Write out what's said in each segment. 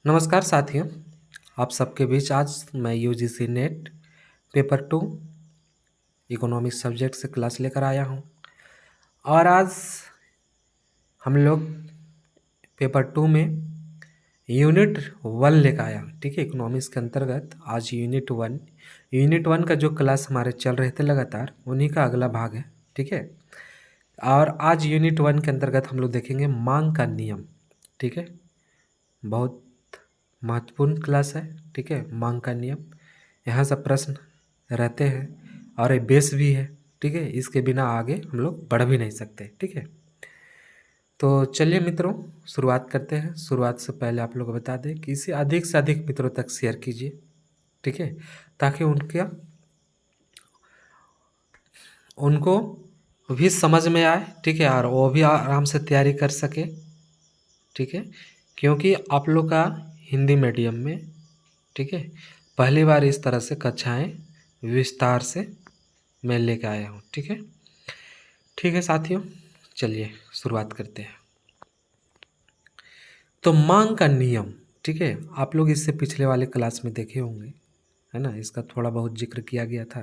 नमस्कार साथियों, आप सबके बीच आज मैं UGC net paper 2 economics subject से क्लास लेकर आया हूं। और आज हम लोग पेपर 2 में यूनिट 1 लेकर आया हूं। ठीक है, इकोनॉमिक्स के अंतर्गत आज यूनिट वन का जो क्लास हमारे चल रहे थे लगातार, उन्हीं का अगला भाग है। ठीक है, और आज यूनिट 1 के अंतर्गत हम लोग देखेंगे मांग का नियम। ठीक है, बहुत महत्वपूर्ण क्लास है। ठीक है, मांग का नियम, यहाँ सब प्रश्न रहते हैं और ये बेस भी है। ठीक है, इसके बिना आगे हम लोग बढ़ भी नहीं सकते। ठीक है, तो चलिए मित्रों शुरुआत करते हैं। शुरुआत से पहले आप लोग को बता दें कि इसे अधिक से अधिक मित्रों तक शेयर कीजिए। ठीक है, ताकि उनको भी समझ में आए। ठीक है, और वो भी आराम से तैयारी कर सके। ठीक है, क्योंकि आप लोग का हिंदी मीडियम में, ठीक है, पहली बार इस तरह से कक्षाएं विस्तार से मैं लेके आया हूँ। ठीक है साथियों, चलिए शुरुआत करते हैं। तो मांग का नियम, ठीक है, आप लोग इससे पिछले वाले क्लास में देखे होंगे, है ना, इसका थोड़ा बहुत जिक्र किया गया था।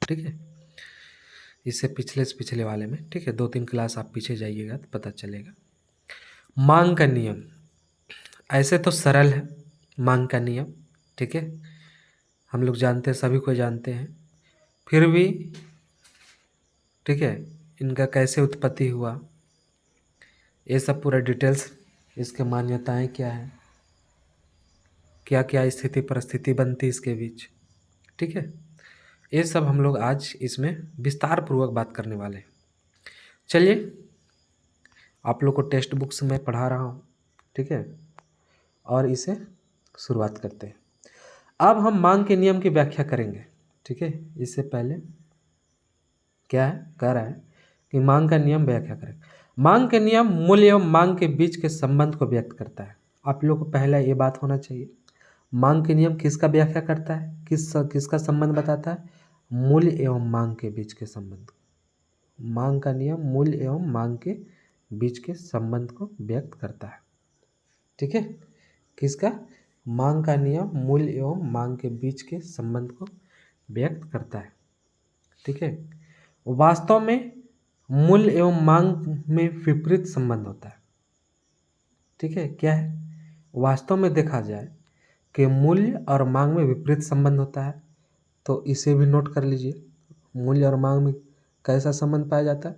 ठीक है, इससे पिछले से पिछले वाले में, ठीक है, 2-3 क्लास आप पीछे जाइएगा तो पता चलेगा। मांग का नियम ऐसे तो सरल है। मांग का नियम, ठीक है, हम लोग जानते हैं, सभी को जानते हैं, फिर भी ठीक है, इनका कैसे उत्पत्ति हुआ, ये सब पूरा डिटेल्स, इसके मान्यताएं क्या है, क्या क्या स्थिति परिस्थिति बनती इसके बीच। ठीक है, ये सब हम लोग आज इसमें विस्तार पूर्वक बात करने वाले हैं। चलिए, आप लोग को टेक्स्ट बुक्स में पढ़ा रहा हूँ। ठीक है, और इसे शुरुआत करते हैं। अब हम मांग के नियम की व्याख्या करेंगे। ठीक है, इससे पहले क्या है, कह रहा है कि मांग का नियम व्याख्या करें। मांग के नियम मूल्य एवं मांग के बीच के संबंध को व्यक्त करता है। आप लोग को पहला ये बात होना चाहिए, मांग के नियम किसका व्याख्या करता है, किसका संबंध बताता है, मूल्य एवं मांग के बीच के संबंध। मांग का नियम मूल्य एवं मांग के बीच के संबंध को व्यक्त करता है। ठीक है, किसका, मांग का नियम मूल्य एवं मांग के बीच के संबंध को व्यक्त करता है। ठीक है, वास्तव में मूल्य एवं मांग में विपरीत संबंध होता है। ठीक है, क्या है, वास्तव में देखा जाए कि मूल्य और मांग में विपरीत संबंध होता है, तो इसे भी नोट कर लीजिए। मूल्य और मांग में कैसा संबंध पाया जाता है,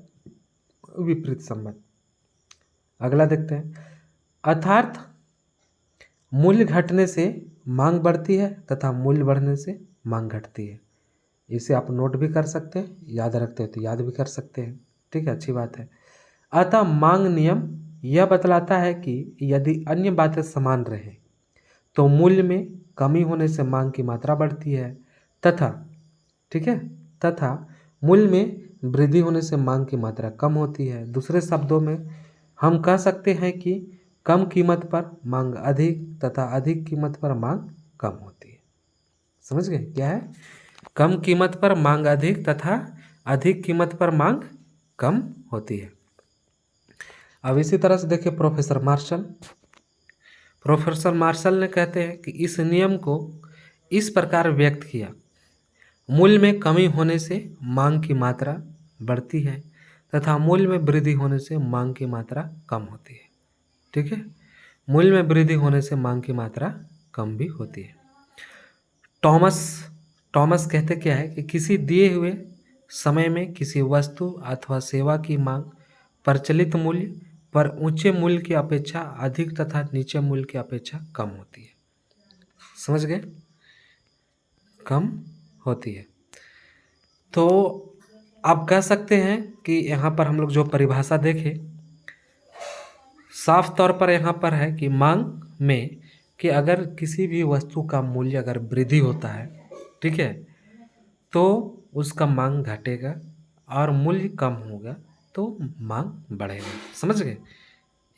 विपरीत संबंध। अगला देखते हैं, अर्थात मूल्य घटने से मांग बढ़ती है तथा मूल्य बढ़ने से मांग घटती है। इसे आप नोट भी कर सकते हैं, याद रखते हैं तो याद भी कर सकते हैं। ठीक है, अच्छी बात है। अतः मांग नियम यह बतलाता है कि यदि अन्य बातें समान रहें तो मूल्य में कमी होने से मांग की मात्रा बढ़ती है तथा, ठीक है, तथा मूल्य में वृद्धि होने से मांग की मात्रा कम होती है। दूसरे शब्दों में हम कह सकते हैं कि कम कीमत पर मांग अधिक तथा अधिक कीमत पर मांग कम होती है। समझ गए क्या है, कम कीमत पर मांग अधिक तथा अधिक कीमत पर मांग कम होती है। अब इसी तरह से देखिए, प्रोफेसर मार्शल ने कहते हैं कि इस नियम को इस प्रकार व्यक्त किया, मूल्य में कमी होने से मांग की मात्रा बढ़ती है तथा मूल्य में वृद्धि होने से मांग की मात्रा कम होती है। ठीक है, मूल्य में वृद्धि होने से मांग की मात्रा कम भी होती है। टॉमस कहते क्या है कि किसी दिए हुए समय में किसी वस्तु अथवा सेवा की मांग प्रचलित मूल्य पर ऊंचे मूल्य की अपेक्षा अधिक तथा नीचे मूल्य की अपेक्षा कम होती है। समझ गए, कम होती है। तो आप कह सकते हैं कि यहाँ पर हम लोग जो परिभाषा देखें, साफ तौर पर यहाँ पर है कि मांग में कि अगर किसी भी वस्तु का मूल्य अगर वृद्धि होता है, ठीक है, तो उसका मांग घटेगा और मूल्य कम होगा तो मांग बढ़ेगा। समझ गए,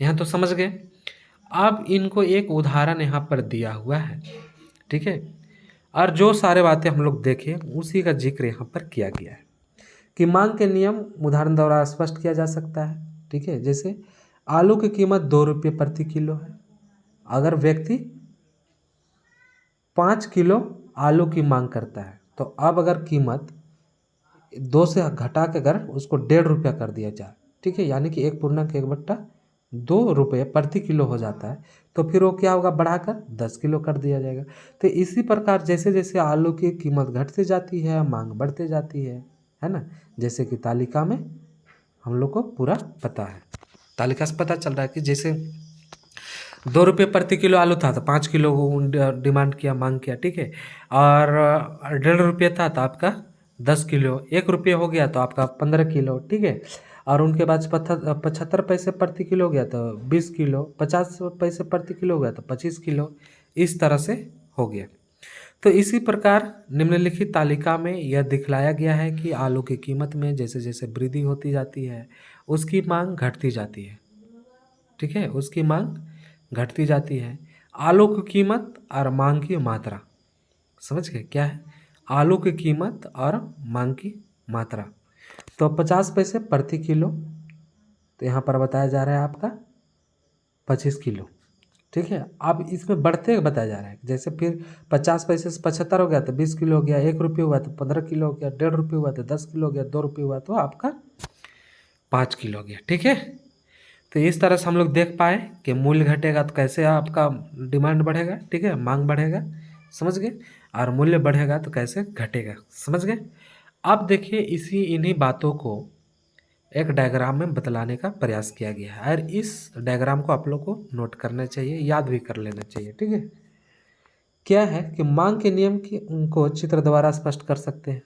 यहाँ तो समझ गए। अब इनको एक उदाहरण यहाँ पर दिया हुआ है। ठीक है, और जो सारे बातें हम लोग देखें उसी का जिक्र यहाँ पर किया गया है कि मांग के नियम उदाहरण द्वारा स्पष्ट किया जा सकता है। ठीक है, जैसे आलू की कीमत 2 रुपये प्रति किलो है। अगर व्यक्ति 5 किलो आलू की मांग करता है तो अब अगर कीमत 2 से घटा के अगर उसको 1.5 रुपया कर दिया जाए, ठीक है, यानी कि 1/1/2 रुपये प्रति किलो हो जाता है, तो फिर वो क्या होगा, बढ़ाकर 10 किलो कर दिया जाएगा। तो इसी प्रकार जैसे जैसे आलू की कीमत घटती जाती है, मांग बढ़ती जाती है ना, जैसे कि तालिका में हम लोग को पूरा पता है, तालिका से पता चल रहा है कि जैसे 2 रुपये प्रति किलो आलू था तो 5 किलो डिमांड किया, मांग किया, ठीक है, और 1.5 रुपये था तो आपका 10 किलो, 1 रुपये हो गया तो आपका 15 किलो, ठीक है, और उनके बाद 75 पैसे प्रति किलो हो गया तो 20 किलो, 50 पैसे प्रति किलो हो गया तो 25 किलो, इस तरह से हो गया। तो इसी प्रकार निम्नलिखित तालिका में यह दिखलाया गया है कि आलू की कीमत में जैसे जैसे वृद्धि होती जाती है उसकी मांग घटती जाती है, ठीक है, उसकी मांग घटती जाती है। आलू की कीमत और मांग की मात्रा, समझ गए क्या है, आलू की कीमत और मांग की मात्रा। तो 50 पैसे प्रति किलो, तो यहाँ पर बताया जा रहा है आपका 25 किलो, ठीक है। अब इसमें बढ़ते बताया जा रहा है, जैसे फिर 50 पैसे से 75 हो गया तो 20 किलो हो गया, 1 रुपये हुआ तो 15 किलो हो गया, 1.5 रुपये हुआ तो 10 किलो हो गया, 2 रुपये हुआ तो आपका 5 किलो हो गया, ठीक है। तो इस तरह से हम लोग देख पाए कि मूल्य घटेगा तो कैसे आपका डिमांड बढ़ेगा, ठीक है, मांग बढ़ेगा, समझ गए, और मूल्य बढ़ेगा तो कैसे घटेगा, समझ गए। अब देखिए इन्हीं बातों को एक डायग्राम में बतलाने का प्रयास किया गया है और इस डायग्राम को आप लोग को नोट करना चाहिए, याद भी कर लेना चाहिए, ठीक है। क्या है कि मांग के नियम की उनको चित्र द्वारा स्पष्ट कर सकते हैं।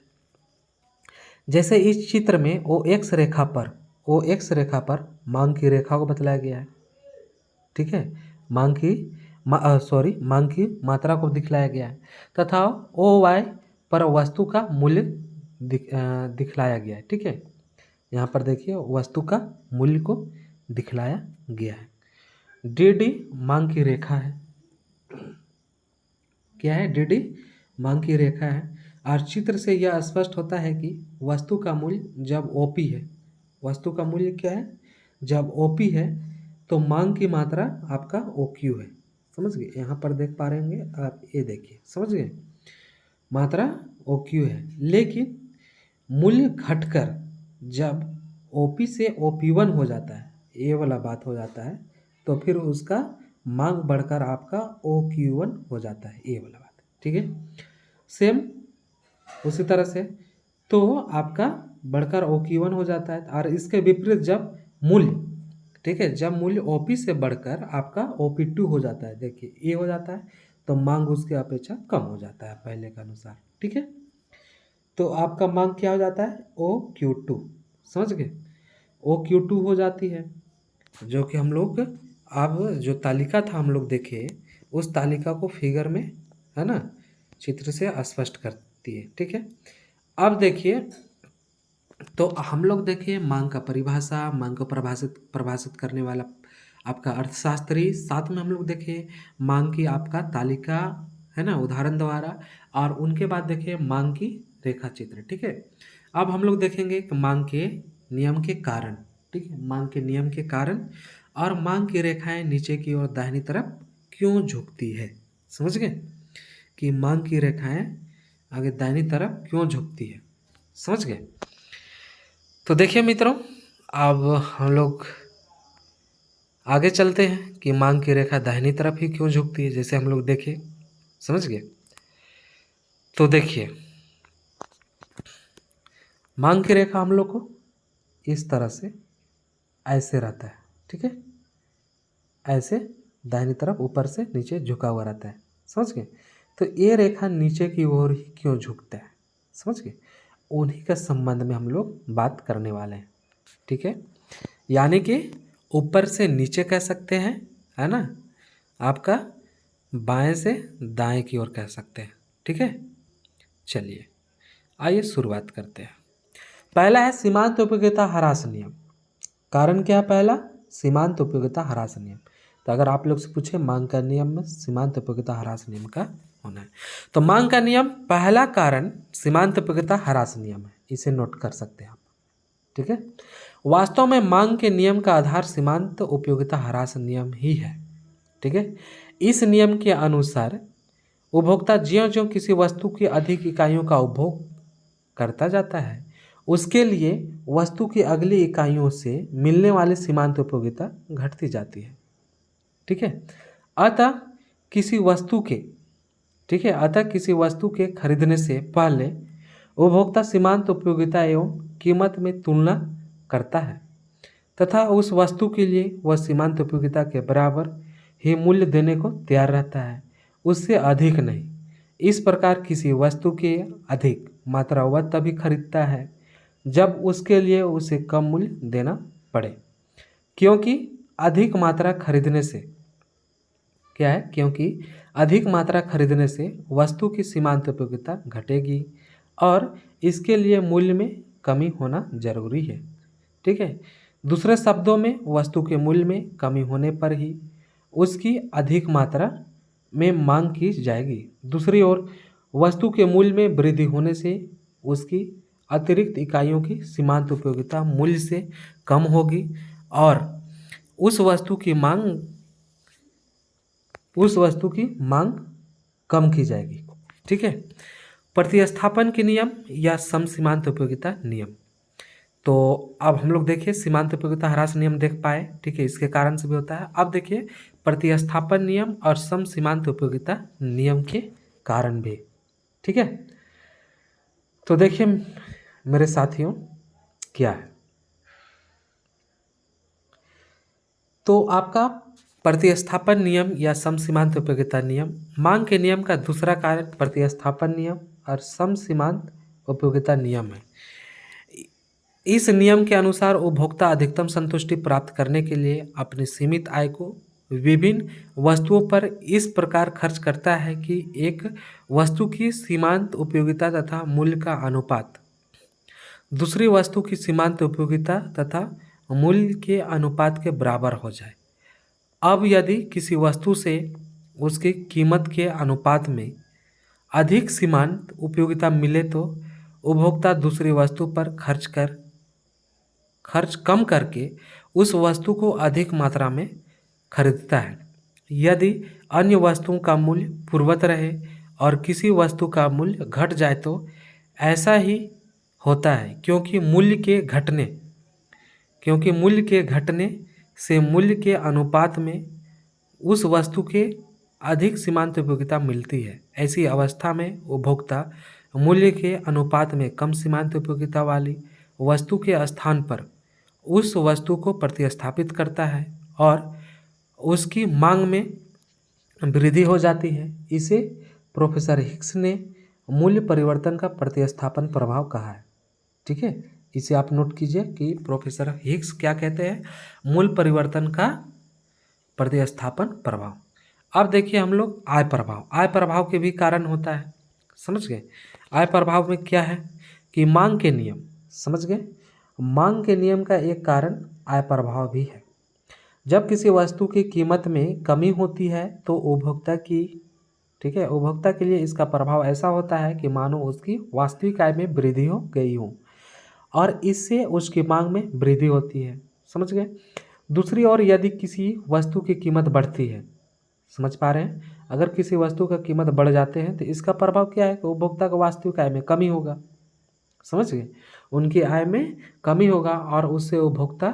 जैसे इस चित्र में ओ एक्स रेखा पर मांग की रेखा को बतलाया गया है, ठीक है, मांग की मात्रा को दिखलाया गया है, तथा ओ वाई पर वस्तु का मूल्य दिखलाया गया है, ठीक है। यहाँ पर देखिए वस्तु का मूल्य को दिखलाया गया है। डी डी मांग की रेखा है, क्या है, डी डी मांग की रेखा है, और चित्र से यह स्पष्ट होता है कि वस्तु का मूल्य जब ओपी है, वस्तु का मूल्य क्या है, जब ओपी है तो मांग की मात्रा आपका ओ क्यू है, समझ गए। यहाँ पर देख पा रहे होंगे आप, ये देखिए, समझ गए, मात्रा ओ क्यू है, लेकिन मूल्य घटकर जब ओपी से OP1 हो जाता है, ये वाला बात हो जाता है, तो फिर उसका मांग बढ़कर आपका OQ1 हो जाता है, ये वाला बात, ठीक है। सेम उसी तरह से तो आपका बढ़कर OQ1 हो जाता है, और इसके विपरीत जब मूल्य, ठीक है, जब मूल्य OP से बढ़कर आपका OP2 हो जाता है, देखिए ये हो जाता है, तो मांग उसके अपेक्षा कम हो जाता है पहले के अनुसार, ठीक है। तो आपका मांग क्या हो जाता है, OQ2, समझ गए, OQ2 हो जाती है, जो कि हम लोग अब जो तालिका था हम लोग देखे, उस तालिका को फिगर में, है ना, चित्र से स्पष्ट करती है, ठीक है। अब देखिए, तो हम लोग देखिए मांग का परिभाषा, मांग को परिभाषित करने वाला आपका अर्थशास्त्री, साथ में हम लोग देखें मांग की आपका तालिका, है ना, उदाहरण द्वारा, और उनके बाद देखिए मांग की रेखा चित्र, ठीक है। अब हम लोग देखेंगे कि मांग के नियम के कारण, ठीक है, मांग के नियम के कारण, और मांग की रेखाएं नीचे की ओर दाहिनी तरफ क्यों झुकती है, समझ गए, कि मांग की रेखाएं आगे दाहिनी तरफ क्यों झुकती है, समझ गए। तो देखिए मित्रों, अब हम लोग आगे चलते हैं कि मांग की रेखा दाहिनी तरफ ही क्यों झुकती है, जैसे हम लोग देखें, समझ गए। तो देखिए मांग की रेखा हम लोग को इस तरह से ऐसे रहता है, ठीक है, ऐसे दाहिनी तरफ ऊपर से नीचे झुका हुआ रहता है, समझ गए। तो ये रेखा नीचे की ओर ही क्यों झुकता है, समझ गए, उन्हीं के संबंध में हम लोग बात करने वाले हैं, ठीक है। यानी कि ऊपर से नीचे कह सकते हैं, है ना, आपका बाएं से दाएं की ओर कह सकते हैं, ठीक है। चलिए आइए शुरुआत करते हैं। पहला है सीमांत उपयोगिता ह्रास नियम। कारण क्या है पहला, सीमांत उपयोगिता ह्रास नियम। तो अगर आप लोग से पूछे मांग का नियम में सीमांत उपयोगिता ह्रास नियम का होना है, तो मांग का नियम पहला कारण सीमांत उपयोगिता ह्रास नियम है, इसे नोट कर सकते हैं आप, ठीक है। वास्तव में मांग के नियम का आधार सीमांत उपयोगिता ह्रास नियम ही है, ठीक है। इस नियम के अनुसार उपभोक्ता ज्यों-ज्यों किसी वस्तु की अधिक इकाइयों का उपभोग करता जाता है, उसके लिए वस्तु की अगली इकाइयों से मिलने वाली सीमांत उपयोगिता घटती जाती है। ठीक है। अतः किसी वस्तु के ठीक है अतः किसी वस्तु के खरीदने से पहले उपभोक्ता सीमांत उपयोगिता एवं कीमत में तुलना करता है तथा उस वस्तु के लिए वह सीमांत उपयोगिता के बराबर ही मूल्य देने को तैयार रहता है, उससे अधिक नहीं। इस प्रकार किसी वस्तु की अधिक मात्रा वह तभी खरीदता है जब उसके लिए उसे कम मूल्य देना पड़े, क्योंकि अधिक मात्रा खरीदने से क्या है क्योंकि अधिक मात्रा खरीदने से वस्तु की सीमांत उपयोगिता घटेगी और इसके लिए मूल्य में कमी होना जरूरी है। ठीक है। दूसरे शब्दों में वस्तु के मूल्य में कमी होने पर ही उसकी अधिक मात्रा में मांग की जाएगी। दूसरी ओर वस्तु के मूल्य में वृद्धि होने से उसकी अतिरिक्त इकाइयों की सीमांत उपयोगिता मूल्य से कम होगी और उस वस्तु की मांग कम की जाएगी। ठीक है। प्रतिस्थापन के नियम या समसीमांत उपयोगिता नियम। तो अब हम लोग देखिए सीमांत उपयोगिता ह्रास नियम देख पाए। ठीक है, इसके कारण से भी होता है। अब देखिए प्रतिस्थापन नियम और समसीमांत उपयोगिता नियम के कारण भी। ठीक है, तो देखिए मेरे साथियों क्या है, तो आपका प्रतिस्थापन नियम या समसीमांत उपयोगिता नियम, मांग के नियम का दूसरा कारक प्रतिस्थापन नियम और समसीमांत उपयोगिता नियम है। इस नियम के अनुसार उपभोक्ता अधिकतम संतुष्टि प्राप्त करने के लिए अपनी सीमित आय को विभिन्न वस्तुओं पर इस प्रकार खर्च करता है कि एक वस्तु की सीमांत उपयोगिता तथा मूल्य का अनुपात दूसरी वस्तु की सीमांत उपयोगिता तथा मूल्य के अनुपात के बराबर हो जाए। अब यदि किसी वस्तु से उसकी कीमत के अनुपात में अधिक सीमांत उपयोगिता मिले तो उपभोक्ता दूसरी वस्तु पर खर्च कम करके उस वस्तु को अधिक मात्रा में खरीदता है। यदि अन्य वस्तुओं का मूल्य पूर्ववत रहे और किसी वस्तु का मूल्य घट जाए तो ऐसा ही होता है, क्योंकि मूल्य के घटने से मूल्य के अनुपात में उस वस्तु के अधिक सीमांत उपयोगिता मिलती है। ऐसी अवस्था में उपभोक्ता मूल्य के अनुपात में कम सीमांत उपयोगिता वाली वस्तु के स्थान पर उस वस्तु को प्रतिस्थापित करता है और उसकी मांग में वृद्धि हो जाती है। इसे प्रोफेसर हिक्स ने मूल्य परिवर्तन का प्रतिस्थापन प्रभाव कहा है। ठीक है, इसे आप नोट कीजिए कि प्रोफेसर हिक्स क्या कहते हैं, मूल्य परिवर्तन का प्रतिस्थापन प्रभाव। अब देखिए हम लोग आय प्रभाव के भी कारण होता है, समझ गए। आय प्रभाव में क्या है कि मांग के नियम, समझ गए, मांग के नियम का एक कारण आय प्रभाव भी है। जब किसी वस्तु की कीमत में कमी होती है तो उपभोक्ता के लिए इसका प्रभाव ऐसा होता है कि मानो उसकी वास्तविक आय में वृद्धि हो गई हो और इससे उसकी मांग में वृद्धि होती है, समझ गए। दूसरी ओर यदि किसी वस्तु की कीमत बढ़ती है, समझ पा रहे हैं, अगर किसी वस्तु का कीमत बढ़ जाते हैं तो इसका प्रभाव क्या है कि उपभोक्ता का वास्तविक आय में कमी होगा, समझ गए, उनकी आय में कमी होगा और उससे उपभोक्ता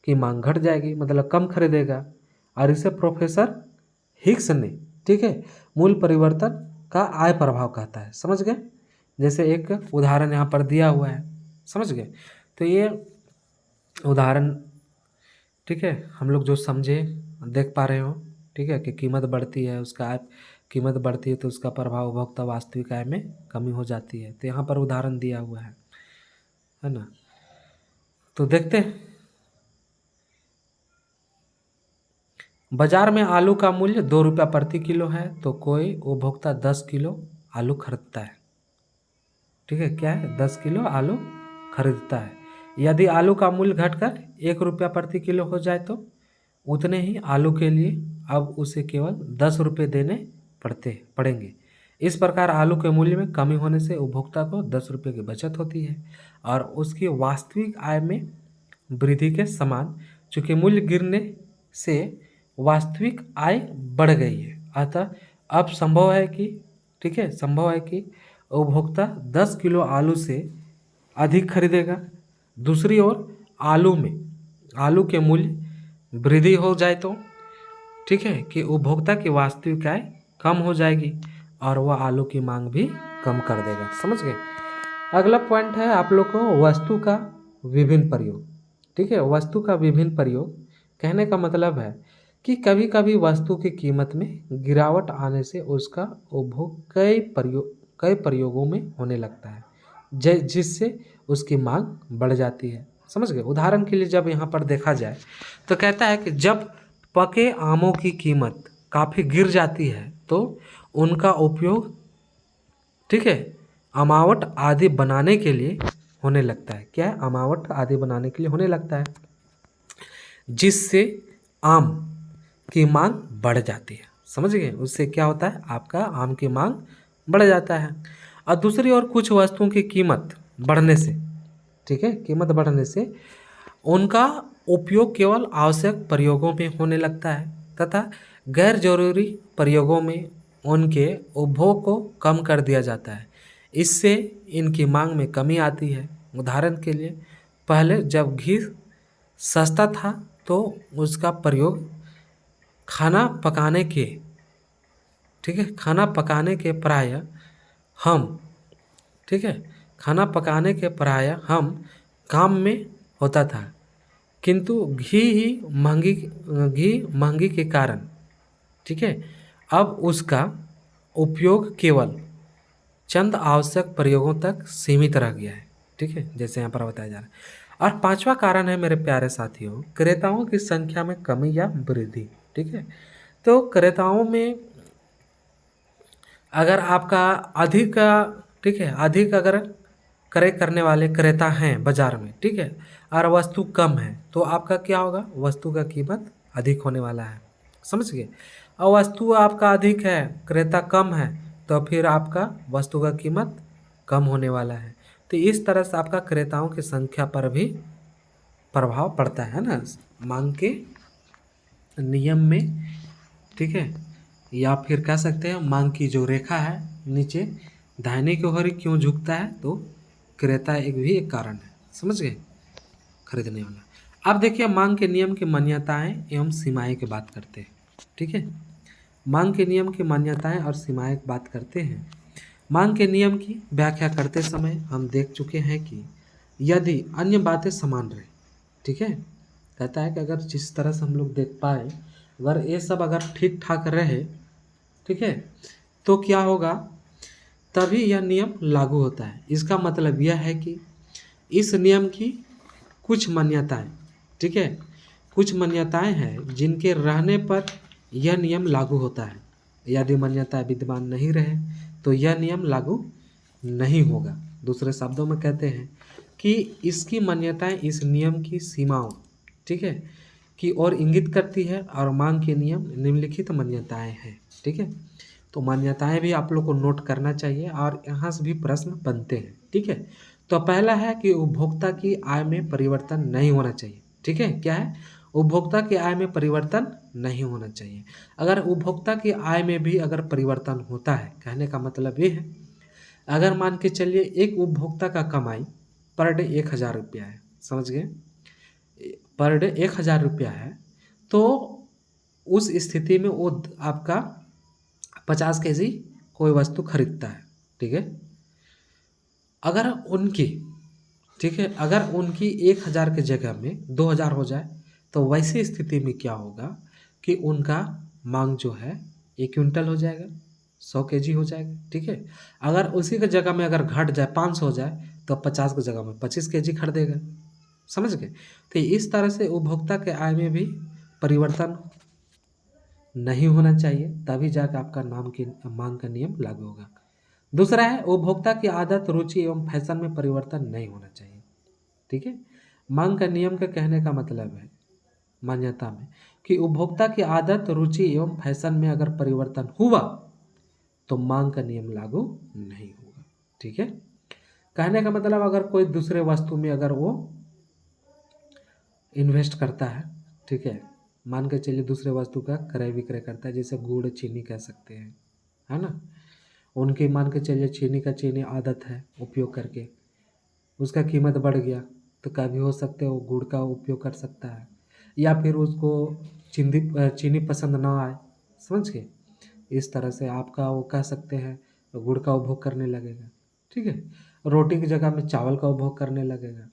की मांग घट जाएगी, मतलब कम खरीदेगा। और इसे प्रोफेसर हिक्स ने, ठीक है, मूल्य परिवर्तन का आय प्रभाव कहता है, समझ गए। जैसे एक उदाहरण यहाँ पर दिया हुआ है, समझ गए। तो ये उदाहरण, ठीक है, हम लोग जो समझे देख पा रहे हो, ठीक है, कि कीमत बढ़ती है, उसका आय कीमत बढ़ती है तो उसका प्रभाव उपभोक्ता वास्तविक आय में कमी हो जाती है। तो यहाँ पर उदाहरण दिया हुआ है ना। तो देखते हैं, बाजार में आलू का मूल्य 2 रुपया प्रति किलो है तो कोई उपभोक्ता 10 किलो आलू खरीदता है। ठीक है, क्या है, 10 किलो आलू खरीदता है। यदि आलू का मूल्य घटकर 1 रुपया प्रति किलो हो जाए तो उतने ही आलू के लिए अब उसे केवल 10 रुपये देने पड़ेंगे। इस प्रकार आलू के मूल्य में कमी होने से उपभोक्ता को 10 रुपये की बचत होती है और उसकी वास्तविक आय में वृद्धि के समान, चूँकि मूल्य गिरने से वास्तविक आय बढ़ गई है अतः अब संभव है कि, ठीक है, संभव है कि उपभोक्ता 10 किलो आलू से अधिक खरीदेगा। दूसरी ओर आलू के मूल्य वृद्धि हो जाए तो, ठीक है, कि उपभोक्ता की वास्तविक आय कम हो जाएगी और वह आलू की मांग भी कम कर देगा। समझ गए। अगला पॉइंट है आप लोग को वस्तु का विभिन्न प्रयोग। ठीक है, वस्तु का विभिन्न प्रयोग कहने का मतलब है कि कभी कभी वस्तु की कीमत में गिरावट आने से उसका उपभोग कई प्रयोगों में होने लगता है, जिससे उसकी मांग बढ़ जाती है। समझ गए। उदाहरण के लिए जब यहाँ पर देखा जाए तो कहता है कि जब पके आमों की कीमत काफ़ी गिर जाती है तो उनका उपयोग, ठीक है, अमावट आदि बनाने के लिए होने लगता है। क्या है? अमावट आदि बनाने के लिए होने लगता है, जिससे आम की मांग बढ़ जाती है। समझ गए। उससे क्या होता है? आपका आम की मांग बढ़ जाता है। और दूसरी ओर कुछ वस्तुओं की कीमत बढ़ने से, ठीक है, कीमत बढ़ने से उनका उपयोग केवल आवश्यक प्रयोगों में होने लगता है तथा गैर जरूरी प्रयोगों में उनके उपभोग को कम कर दिया जाता है। इससे इनकी मांग में कमी आती है। उदाहरण के लिए पहले जब घी सस्ता था तो उसका प्रयोग खाना पकाने के, ठीक है, खाना पकाने के प्राय हम, ठीक है, खाना पकाने के प्राय हम काम में होता था, किंतु घी महंगी के कारण, ठीक है, अब उसका उपयोग केवल चंद आवश्यक प्रयोगों तक सीमित रह गया है। ठीक है, जैसे यहाँ पर बताया जा रहा है। और पांचवा कारण है मेरे प्यारे साथियों, क्रेताओं की संख्या में कमी या वृद्धि। ठीक है, तो क्रेताओं में अगर आपका अधिक, ठीक है, अधिक अगर क्रय करने वाले क्रेता हैं बाजार में, ठीक है, और वस्तु कम है तो आपका क्या होगा? वस्तु का कीमत अधिक होने वाला है। समझ गए। और वस्तु आपका अधिक है, क्रेता कम है, तो फिर आपका वस्तु का कीमत कम होने वाला है। तो इस तरह से आपका क्रेताओं की संख्या पर भी प्रभाव पड़ता है ना, मांग के नियम में। ठीक है, या फिर कह सकते हैं मांग की जो रेखा है नीचे दाहिने की ओर क्यों झुकता है, तो क्रेता एक कारण है। समझ गए, खरीदने वाला। अब देखिए मांग के नियम की मान्यताएं एवं सीमाएं की बात करते हैं। ठीक है, मांग के नियम की मान्यताएं और सीमाएं की बात करते हैं। मांग के नियम की व्याख्या करते समय हम देख चुके हैं कि यदि अन्य बातें समान रहे, ठीक है, कहता है कि अगर जिस तरह से हम लोग देख पाए, अगर ये सब अगर ठीक ठाक रहे, ठीक है, तो क्या होगा? तभी यह नियम लागू होता है। इसका मतलब यह है कि इस नियम की कुछ मान्यताएं, ठीक है, कुछ मान्यताएं हैं जिनके रहने पर यह नियम लागू होता है। यदि मान्यताएं विद्यमान नहीं रहे तो यह नियम लागू नहीं होगा। दूसरे शब्दों में कहते हैं कि इसकी मान्यताएं इस नियम की सीमाओं, ठीक है, की ओर इंगित करती है और मांग के नियम निम्नलिखित मान्यताएं हैं। ठीक है, तो मान्यताएं भी आप लोग को नोट करना चाहिए और यहाँ से भी प्रश्न बनते हैं। ठीक है, तो पहला है कि उपभोक्ता की आय में परिवर्तन नहीं होना चाहिए। ठीक है, क्या है? उपभोक्ता की आय में परिवर्तन नहीं होना चाहिए। अगर उपभोक्ता की आय में भी अगर परिवर्तन होता है, कहने का मतलब ये है, अगर मान के चलिए एक उपभोक्ता का कमाई पर डे 1000 रुपया है, समझ गए, पर डे 1000 रुपया है, तो उस स्थिति में वो आपका 50 केजी कोई वस्तु खरीदता है। ठीक है, अगर उनकी, ठीक है, अगर उनकी 1000 की जगह में 2000 हो जाए तो वैसी स्थिति में क्या होगा कि उनका मांग जो है 1 क्विंटल हो जाएगा, 100 केजी हो जाएगा। ठीक है, अगर उसी की जगह में अगर घट जाए 500 हो जाए तो 50 की जगह में 25 केजी खरीदेगा। समझ गए। तो इस तरह से उपभोक्ता के आय में भी परिवर्तन नहीं होना चाहिए, तभी जाकर आपका मांग का नियम लागू होगा। दूसरा है उपभोक्ता की आदत, रुचि एवं फैशन में परिवर्तन नहीं होना चाहिए। ठीक है, मांग का नियम का कहने का मतलब है मान्यता में कि उपभोक्ता की आदत, रुचि एवं फैशन में अगर परिवर्तन हुआ तो मांग का नियम लागू नहीं होगा। ठीक है, कहने का मतलब अगर कोई दूसरे वस्तु में अगर वो इन्वेस्ट करता है, ठीक है, मान के चलिए दूसरे वस्तु का क्रय विक्रय करता है, जैसे गुड़ चीनी कह सकते हैं, है ना। उनकी मान के चलिए चीनी आदत है उपयोग करके, उसका कीमत बढ़ गया तो कभी हो सकता है वो गुड़ का उपयोग कर सकता है, या फिर उसको चीनी पसंद ना आए, समझ गए। इस तरह से आपका वो कह सकते हैं गुड़ का उपभोग करने लगेगा, ठीक है। रोटी की जगह में चावल का उपभोग करने लगेगा,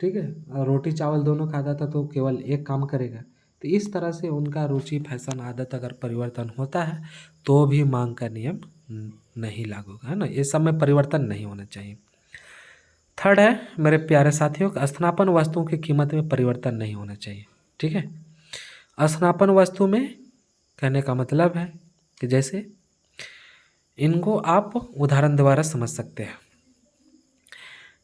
ठीक है। और रोटी चावल दोनों खाता था तो केवल एक काम करेगा। तो इस तरह से उनका रुचि फैशन आदत अगर परिवर्तन होता है तो भी मांग का नियम नहीं लागू होगा, है ना। इस सब में परिवर्तन नहीं होना चाहिए। थर्ड है मेरे प्यारे साथियों, स्थानापन्न वस्तुओं की कीमत में परिवर्तन नहीं होना चाहिए, ठीक है। स्थानापन्न वस्तु में कहने का मतलब है कि जैसे इनको आप उदाहरण द्वारा समझ सकते हैं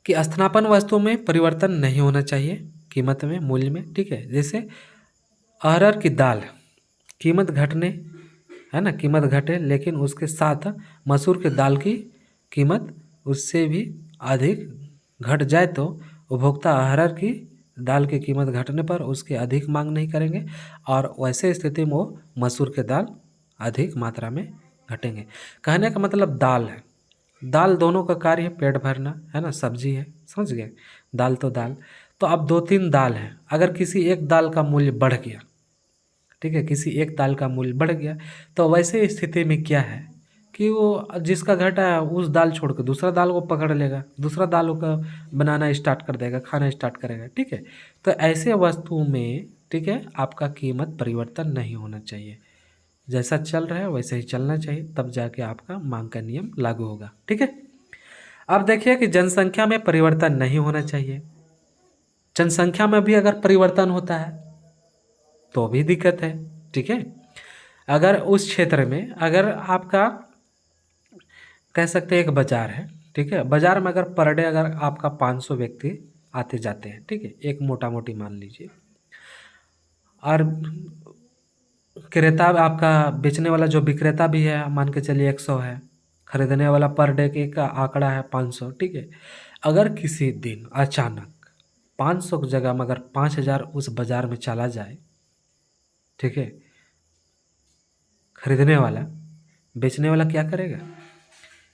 कि स्थानापन्न वस्तु में परिवर्तन नहीं होना चाहिए कीमत में, मूल्य में, ठीक है। जैसे अरहर की दाल कीमत घटने, है ना, कीमत घटे, लेकिन उसके साथ मसूर की दाल की कीमत उससे भी अधिक घट जाए तो उपभोक्ता अरहर की दाल की कीमत घटने पर उसकी अधिक मांग नहीं करेंगे, और वैसे स्थिति में वो मसूर के दाल अधिक मात्रा में घटेंगे। कहने का मतलब दाल है, दाल दोनों का कार्य है पेट भरना, है ना, सब्जी है, समझ गए। दाल तो दाल, तो अब दो तीन दाल है, अगर किसी एक दाल का मूल्य बढ़ गया, ठीक है, किसी एक दाल का मूल्य बढ़ गया, तो वैसे स्थिति में क्या है कि वो जिसका घटा है उस दाल छोड़ के दूसरा दाल को पकड़ लेगा, दूसरा दाल का बनाना स्टार्ट कर देगा, खाना स्टार्ट करेगा, ठीक है। तो ऐसे वस्तु में, ठीक है, आपका कीमत परिवर्तन नहीं होना चाहिए, जैसा चल रहा है वैसे ही चलना चाहिए, तब जाके आपका मांग का नियम लागू होगा, ठीक है। अब देखिए कि जनसंख्या में परिवर्तन नहीं होना चाहिए। जनसंख्या में भी अगर परिवर्तन होता है तो भी दिक्कत है, ठीक है। अगर उस क्षेत्र में अगर आपका कह सकते हैं एक बाजार है, ठीक है, बाजार में अगर पर डे अगर आपका 500 व्यक्ति आते जाते हैं, ठीक है, एक मोटा मोटी मान लीजिए, और क्रेता आपका बेचने वाला जो विक्रेता भी है मान के चलिए 100 है, खरीदने वाला पर डे के का आंकड़ा है 500, ठीक है। अगर किसी दिन अचानक 500 की जगह में अगर 5000 उस बाजार में चला जाए, ठीक है, खरीदने वाला, बेचने वाला क्या करेगा,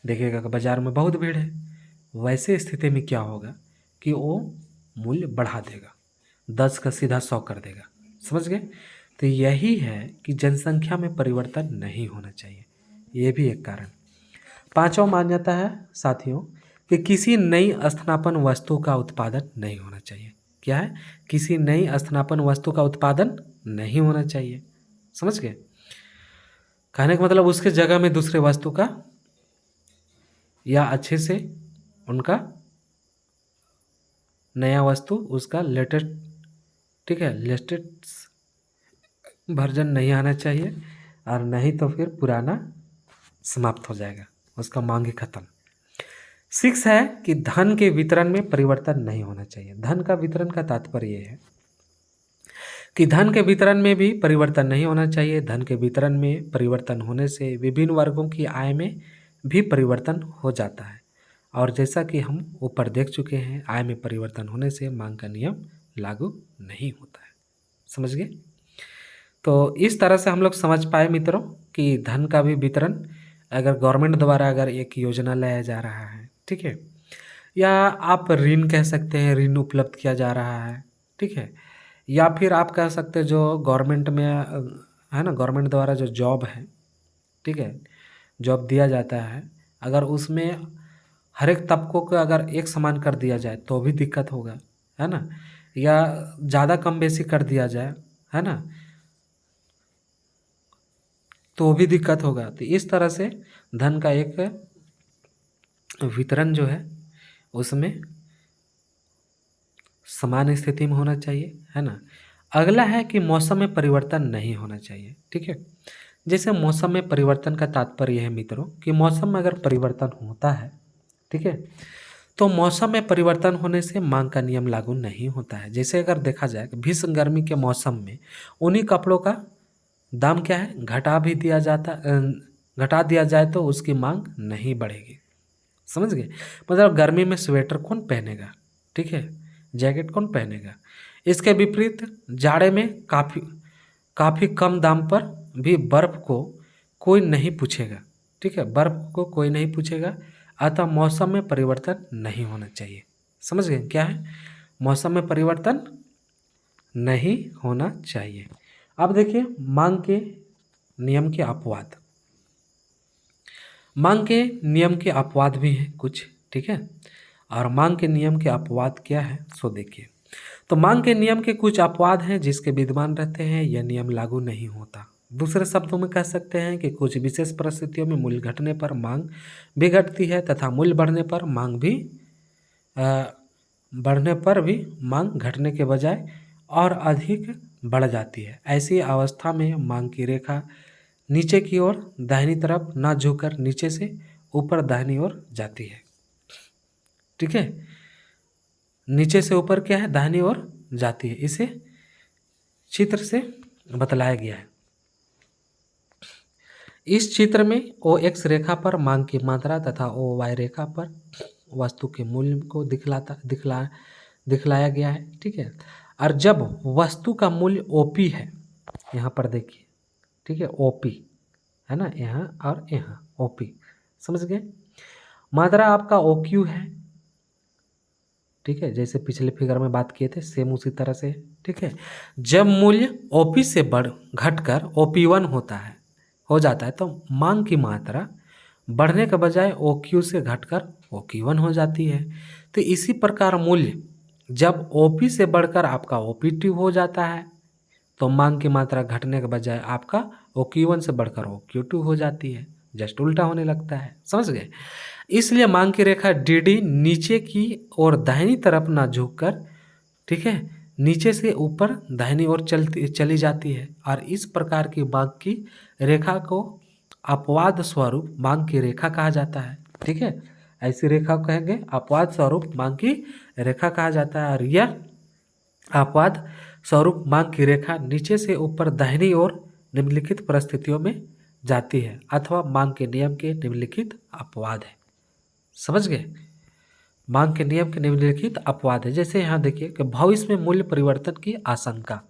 देखिएगा कि बाजार में बहुत भीड़ है, वैसे स्थिति में क्या होगा कि वो मूल्य बढ़ा देगा, 10 का सीधा 100 कर देगा, समझ गए। तो यही है कि जनसंख्या में परिवर्तन नहीं होना चाहिए, ये भी एक कारण। पांचवा मान्यता है साथियों कि किसी नई स्थानापन्न वस्तु का उत्पादन नहीं होना चाहिए। क्या है, किसी नई स्थानापन्न वस्तु का उत्पादन नहीं होना चाहिए, समझ गए। कहने का मतलब उसके जगह में दूसरे वस्तु का या अच्छे से उनका नया वस्तु उसका लेटेस्ट, ठीक है, लेटेस्ट वर्जन नहीं आना चाहिए, और नहीं तो फिर पुराना समाप्त हो जाएगा, उसका मांग ही खत्म। 6 है कि धन के वितरण में परिवर्तन नहीं होना चाहिए। धन का वितरण का तात्पर्य है कि धन के वितरण में भी परिवर्तन नहीं होना चाहिए। धन के वितरण में परिवर्तन होने से विभिन्न वर्गों की आय में भी परिवर्तन हो जाता है, और जैसा कि हम ऊपर देख चुके हैं, आय में परिवर्तन होने से मांग का नियम लागू नहीं होता है, समझ गए। तो इस तरह से हम लोग समझ पाए मित्रों कि धन का भी वितरण अगर गवर्नमेंट द्वारा अगर एक योजना लाया जा रहा है, ठीक है, या आप ऋण कह सकते हैं, ऋण उपलब्ध किया जा रहा है, ठीक है, या फिर आप कह सकते हैं जो गवर्नमेंट में है ना, गवर्नमेंट द्वारा जो जॉब है, ठीक है, जॉब दिया जाता है, अगर उसमें हर एक तबकों को अगर एक समान कर दिया जाए तो भी दिक्कत होगा, है ना, या ज़्यादा कम बेसी कर दिया जाए, है ना, तो भी दिक्कत होगा। तो इस तरह से धन का एक वितरण जो है उसमें समान स्थिति में होना चाहिए, है ना। अगला है कि मौसम में परिवर्तन नहीं होना चाहिए, ठीक है। जैसे मौसम में परिवर्तन का तात्पर्य है मित्रों कि मौसम में अगर परिवर्तन होता है, ठीक है, तो मौसम में परिवर्तन होने से मांग का नियम लागू नहीं होता है। जैसे अगर देखा जाए कि भीषण गर्मी के मौसम में उन्हीं कपड़ों का दाम क्या है घटा दिया जाए तो उसकी मांग नहीं बढ़ेगी, समझ गए। मतलब गर्मी में स्वेटर कौन पहनेगा, ठीक है, जैकेट कौन पहनेगा। इसके विपरीत जाड़े में काफ़ी काफ़ी कम दाम पर भी बर्फ़ को कोई नहीं पूछेगा, ठीक है, बर्फ़ को कोई नहीं पूछेगा, अतः मौसम में परिवर्तन नहीं होना चाहिए। समझ गए क्या है? मौसम में परिवर्तन नहीं होना चाहिए। अब देखिए मांग के नियम के अपवाद। मांग के नियम के अपवाद भी हैं कुछ, ठीक है, और मांग के नियम के अपवाद क्या है सो देखिए। तो मांग के नियम के कुछ अपवाद हैं जिसके विद्यमान रहते हैं यह नियम लागू नहीं होता। दूसरे शब्दों में कह सकते हैं कि कुछ विशेष परिस्थितियों में मूल्य घटने पर मांग भी घटती है तथा मूल्य बढ़ने पर मांग घटने के बजाय और अधिक बढ़ जाती है। ऐसी अवस्था में मांग की रेखा नीचे की ओर दाहिनी तरफ ना झुककर नीचे से ऊपर दाहिनी ओर जाती है, ठीक है, नीचे से ऊपर क्या है दाहिनी ओर जाती है। इसे चित्र से बतलाया गया है। इस चित्र में ओ एक्स रेखा पर मांग की मात्रा तथा ओ वाई रेखा पर वस्तु के मूल्य को दिखलाया गया है, ठीक है। और जब वस्तु का मूल्य ओपी है, यहाँ पर देखिए, ठीक है, ओपी है ना, यहाँ और यहाँ ओपी, समझ गए। मात्रा आपका ओ क्यू है, ठीक है, जैसे पिछले फिगर में बात किए थे सेम उसी तरह से, ठीक है। जब मूल्य ओपी से घटकर ओपी1 हो जाता है तो मांग की मात्रा बढ़ने के बजाय ओ क्यू से घटकर ओ क्यू1 हो जाती है। तो इसी प्रकार मूल्य जब ओपी से बढ़कर आपका ओपी2 हो जाता है तो मांग की मात्रा घटने के बजाय आपका ओ क्यू1 से बढ़कर ओ क्यू2 हो जाती है, जस्ट उल्टा होने लगता है, समझ गए। इसलिए मांग की रेखा डी डी नीचे की ओर दाहिनी तरफ ना झुककर, ठीक है, नीचे से ऊपर दाहिनी ओर चली जाती है और इस प्रकार की मांग की रेखा को अपवाद स्वरूप मांग की रेखा कहा जाता है, ठीक है। ऐसी रेखा को कहेंगे अपवाद स्वरूप मांग की रेखा कहा जाता है। और यह अपवाद स्वरूप मांग की रेखा नीचे से ऊपर दाहिनी ओर निम्नलिखित परिस्थितियों में जाती है अथवा मांग के नियम के निम्नलिखित अपवाद है। समझ गए, मांग के नियम के निम्नलिखित अपवाद है। जैसे यहाँ देखिए कि भविष्य में मूल्य परिवर्तन की आशंका।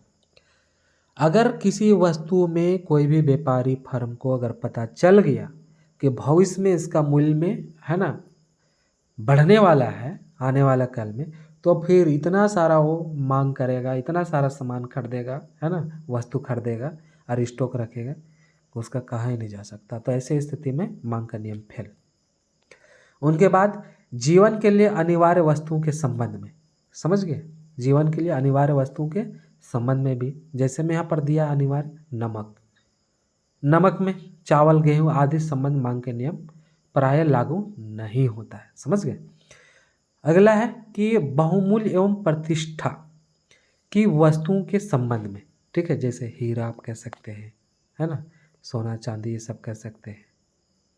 अगर किसी वस्तु में कोई भी व्यापारी फर्म को अगर पता चल गया कि भविष्य में इसका मूल्य में है ना बढ़ने वाला है आने वाला काल में, तो फिर इतना सारा वो मांग करेगा, इतना सारा सामान खरीदेगा, है ना, वस्तु खरीदेगा और स्टॉक रखेगा, उसका कहा ही नहीं जा सकता। तो ऐसे स्थिति में मांग का नियम फेल। उनके बाद जीवन के लिए अनिवार्य वस्तुओं के संबंध में, समझ गए, जीवन के लिए अनिवार्य वस्तुओं के संबंध में भी, जैसे मैं यहाँ पर दिया अनिवार्य नमक में चावल गेहूं आदि संबंध मांग के नियम प्राय लागू नहीं होता है, समझ गए। अगला है कि बहुमूल्य एवं प्रतिष्ठा की वस्तुओं के संबंध में, ठीक है, जैसे हीरा आप कह सकते हैं, है ना, सोना चांदी ये सब कह सकते हैं,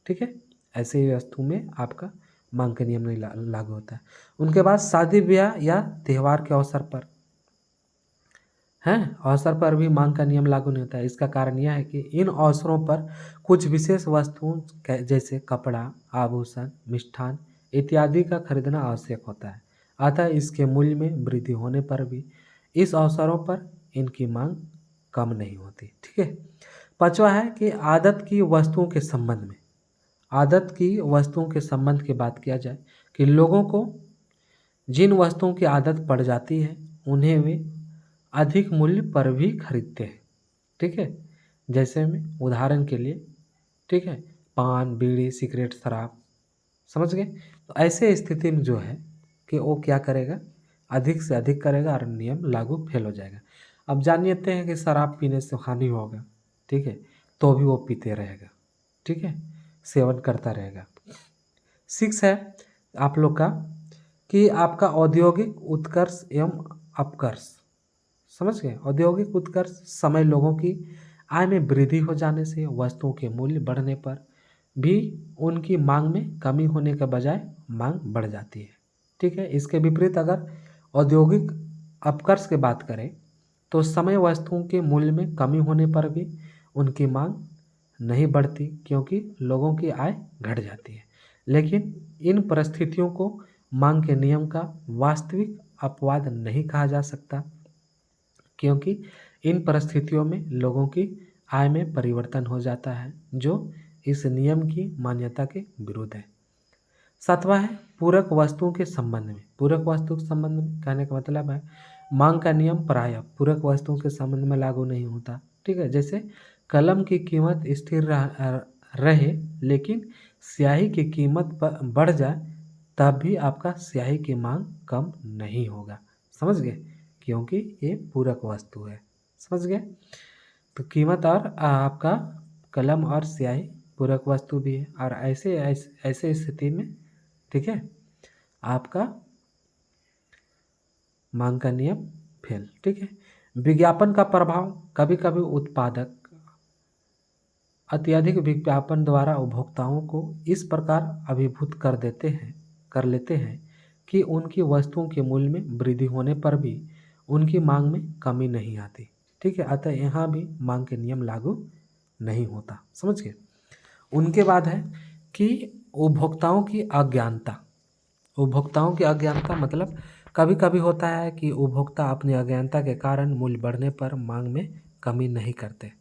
ठीक है। ऐसे ही वस्तु में आपका मांग का नियम नहीं लागू होता है। उनके बाद शादी ब्याह या त्यौहार के अवसर पर भी मांग का नियम लागू नहीं होता है। इसका कारण यह है कि इन अवसरों पर कुछ विशेष वस्तुओं जैसे कपड़ा, आभूषण, मिष्ठान इत्यादि का खरीदना आवश्यक होता है, अतः इसके मूल्य में वृद्धि होने पर भी इस अवसरों पर इनकी मांग कम नहीं होती, ठीक है। पांचवा है कि आदत की वस्तुओं के संबंध की बात किया जाए कि लोगों को जिन वस्तुओं की आदत पड़ जाती है उन्हें वे अधिक मूल्य पर भी खरीदते हैं, ठीक है। जैसे में उदाहरण के लिए, ठीक है, पान, बीड़ी, सिगरेट, शराब, समझ गए। तो ऐसे स्थिति में जो है कि वो क्या करेगा, अधिक से अधिक करेगा और नियम लागू फेल हो जाएगा। अब जानते हैं कि शराब पीने से हानि होगा, ठीक है, तो भी वो पीते रहेगा, ठीक है, सेवन करता रहेगा। 6 है आप लोग का कि आपका औद्योगिक उत्कर्ष एवं अपकर्ष, समझ गए। औद्योगिक उत्कर्ष समय लोगों की आय में वृद्धि हो जाने से वस्तुओं के मूल्य बढ़ने पर भी उनकी मांग में कमी होने के बजाय मांग बढ़ जाती है, ठीक है। इसके विपरीत अगर औद्योगिक अपकर्ष की बात करें तो समय वस्तुओं के मूल्य में कमी होने पर भी उनकी मांग नहीं बढ़ती क्योंकि लोगों की आय घट जाती है। लेकिन इन परिस्थितियों को मांग के नियम का वास्तविक अपवाद नहीं कहा जा सकता क्योंकि इन परिस्थितियों में लोगों की आय में परिवर्तन हो जाता है जो इस नियम की मान्यता के विरुद्ध है। 7वां है पूरक वस्तुओं के संबंध में। पूरक वस्तु के संबंध में कहने का मतलब है मांग का नियम प्रायः पूरक वस्तुओं के संबंध में लागू नहीं होता। ठीक है, जैसे कलम की कीमत स्थिर रहे लेकिन स्याही की कीमत बढ़ जाए तब भी आपका स्याही की मांग कम नहीं होगा। समझ गए, क्योंकि ये पूरक वस्तु है। समझ गए, तो कीमत और आपका कलम और स्याही पूरक वस्तु भी है और ऐसे स्थिति में ठीक है आपका मांग का नियम फेल। ठीक है, विज्ञापन का प्रभाव। कभी कभी उत्पादक अत्यधिक विज्ञापन द्वारा उपभोक्ताओं को इस प्रकार अभिभूत कर लेते हैं कि उनकी वस्तुओं के मूल्य में वृद्धि होने पर भी उनकी मांग में कमी नहीं आती। ठीक है, अतः यहाँ भी मांग के नियम लागू नहीं होता। समझ गए। उनके बाद है कि उपभोक्ताओं की अज्ञानता। उपभोक्ताओं की अज्ञानता मतलब कभी कभी होता है कि उपभोक्ता अपनी अज्ञानता के कारण मूल्य बढ़ने पर मांग में कमी नहीं करते।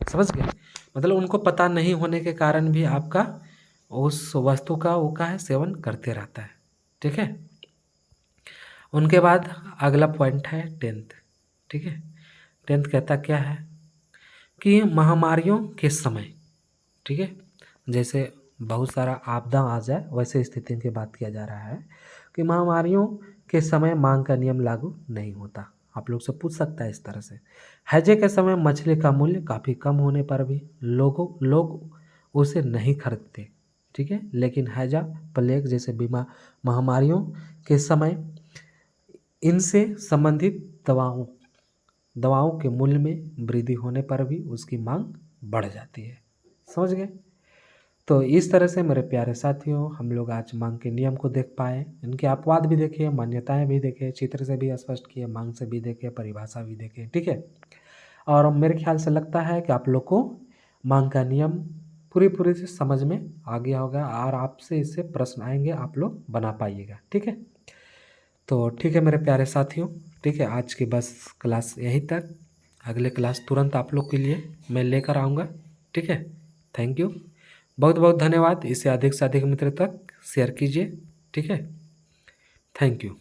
समझ गए, मतलब उनको पता नहीं होने के कारण भी आपका उस वस्तु का वो का है सेवन करते रहता है। ठीक है, उनके बाद अगला पॉइंट है 10th। ठीक है, 10th कहता क्या है कि महामारियों के समय, ठीक है, जैसे बहुत सारा आपदा आ जाए वैसे स्थिति की बात किया जा रहा है कि महामारियों के समय मांग का नियम लागू नहीं होता। आप लोग से पूछ सकता है इस तरह से। हैजे के समय मछली का मूल्य काफ़ी कम होने पर भी लोग उसे नहीं खरीदते। ठीक है, लेकिन हैजा प्लेग जैसे बीमा महामारियों के समय इनसे संबंधित दवाओं के मूल्य में वृद्धि होने पर भी उसकी मांग बढ़ जाती है। समझ गए। तो इस तरह से मेरे प्यारे साथियों हम लोग आज मांग के नियम को देख पाए, इनके अपवाद भी देखे, मान्यताएं भी देखे, चित्र से भी स्पष्ट किए, मांग से भी देखे, परिभाषा भी देखे। ठीक है, और मेरे ख्याल से लगता है कि आप लोग को मांग का नियम पूरी से समझ में आ गया होगा और आपसे इससे प्रश्न आएंगे, आप लोग बना पाइएगा। ठीक है, तो ठीक है मेरे प्यारे साथियों, ठीक है, आज की बस क्लास यहीं तक। अगले क्लास तुरंत आप लोग के लिए मैं लेकर आऊँगा। ठीक है, थैंक यू, बहुत बहुत धन्यवाद। इसे अधिक से अधिक मित्र तक शेयर कीजिए। ठीक है, थैंक यू।